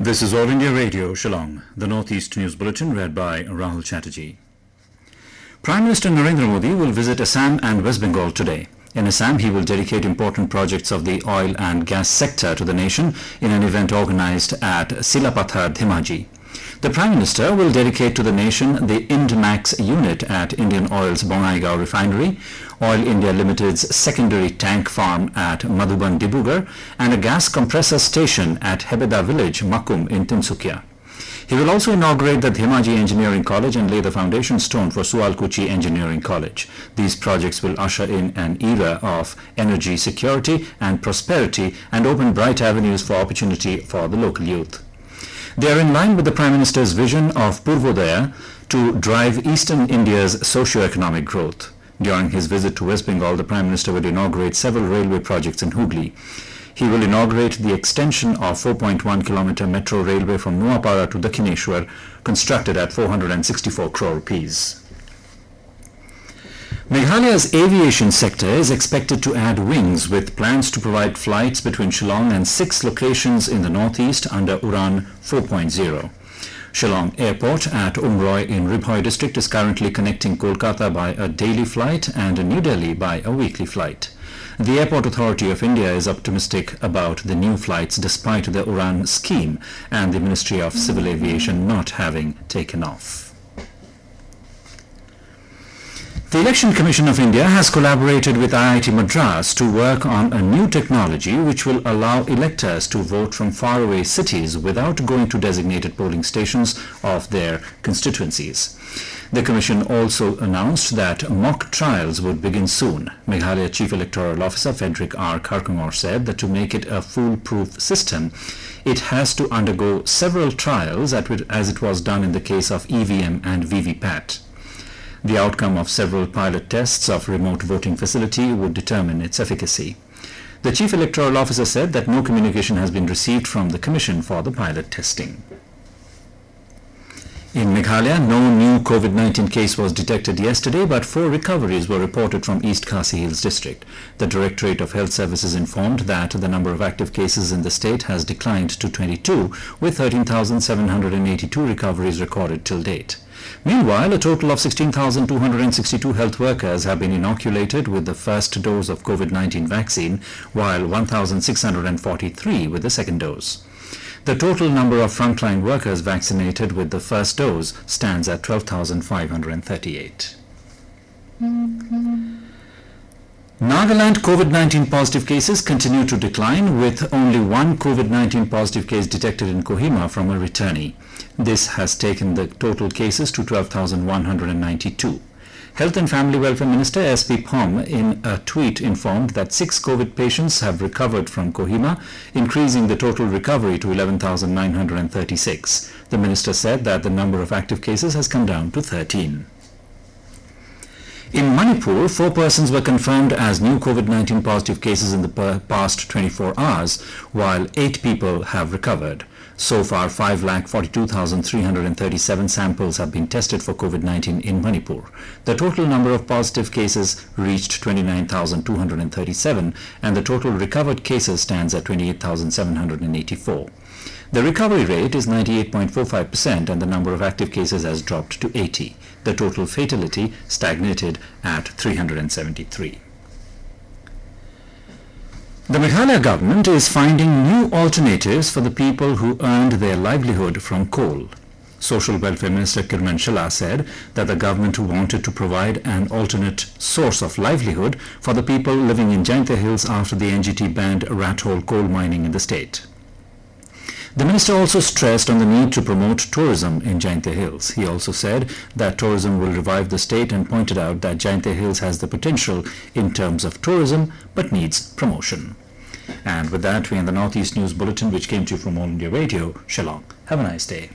This is All India Radio, Shillong, the Northeast News Bulletin read by Rahul Chatterjee. Prime Minister Narendra Modi will visit Assam and West Bengal today. In Assam, he will dedicate important projects of the oil and gas sector to the nation in an event organized at Silapathar, Dhemaji. The Prime Minister will dedicate to the nation the INDMAX unit at Indian Oil's Bongaigaon refinery, Oil India Limited's secondary tank farm at Madhuban, Dibugar, and a gas compressor station at Hebeda village, Makum in Tinsukia. He will also inaugurate the Dhemaji Engineering College and lay the foundation stone for Sualkuchi Engineering College. These projects will usher in an era of energy security and prosperity and open bright avenues for opportunity for the local youth. They are in line with the Prime Minister's vision of Purvodaya to drive Eastern India's socio-economic growth. During his visit to West Bengal, the Prime Minister will inaugurate several railway projects in Hooghly. He will inaugurate the extension of 4.1-kilometer metro railway from Nuapara to Dakhineshwar, constructed at 464 crore rupees. Meghalaya's aviation sector is expected to add wings with plans to provide flights between Shillong and 6 locations in the northeast under UDAN 4.0. Shillong Airport at Umroi in Ribhoi district is currently connecting Kolkata by a daily flight and New Delhi by a weekly flight. The Airport Authority of India is optimistic about the new flights despite the UDAN scheme and the Ministry of Civil Aviation not having taken off. The Election Commission of India has collaborated with IIT-Madras to work on a new technology which will allow electors to vote from faraway cities without going to designated polling stations of their constituencies. The Commission also announced that mock trials would begin soon. Meghalaya Chief Electoral Officer Frederick R. Kharkangor said that to make it a foolproof system, it has to undergo several trials as it was done in the case of EVM and VVPAT. The outcome of several pilot tests of remote voting facility would determine its efficacy. The Chief Electoral Officer said that no communication has been received from the Commission for the pilot testing. In Meghalaya, no new COVID-19 case was detected yesterday, but 4 recoveries were reported from East Khasi Hills district. The Directorate of Health Services informed that the number of active cases in the state has declined to 22, with 13,782 recoveries recorded till date. Meanwhile, a total of 16,262 health workers have been inoculated with the first dose of COVID-19 vaccine, while 1,643 with the second dose. The total number of frontline workers vaccinated with the first dose stands at 12,538. Nagaland COVID-19 positive cases continue to decline, with only 1 COVID-19 positive case detected in Kohima from a returnee. This has taken the total cases to 12,192. Health and Family Welfare Minister S.P. Phom in a tweet informed that 6 COVID patients have recovered from Kohima, increasing the total recovery to 11,936. The minister said that the number of active cases has come down to 13. In Manipur, 4 persons were confirmed as new COVID-19 positive cases in the past 24 hours, while 8 people have recovered. So far, 5,42,337 samples have been tested for COVID-19 in Manipur. The total number of positive cases reached 29,237, and the total recovered cases stands at 28,784. The recovery rate is 98.45%, and the number of active cases has dropped to 80. The total fatality stagnated at 373. The Meghalaya government is finding new alternatives for the people who earned their livelihood from coal. Social Welfare Minister Kirman Shala said that the government wanted to provide an alternate source of livelihood for the people living in Jainte Hills after the NGT banned rat hole coal mining in the state. The minister also stressed on the need to promote tourism in Jainte Hills. He also said that tourism will revive the state and pointed out that Jainte Hills has the potential in terms of tourism but needs promotion. And with that, we end the Northeast News Bulletin, which came to you from All India Radio, Shillong. Have a nice day.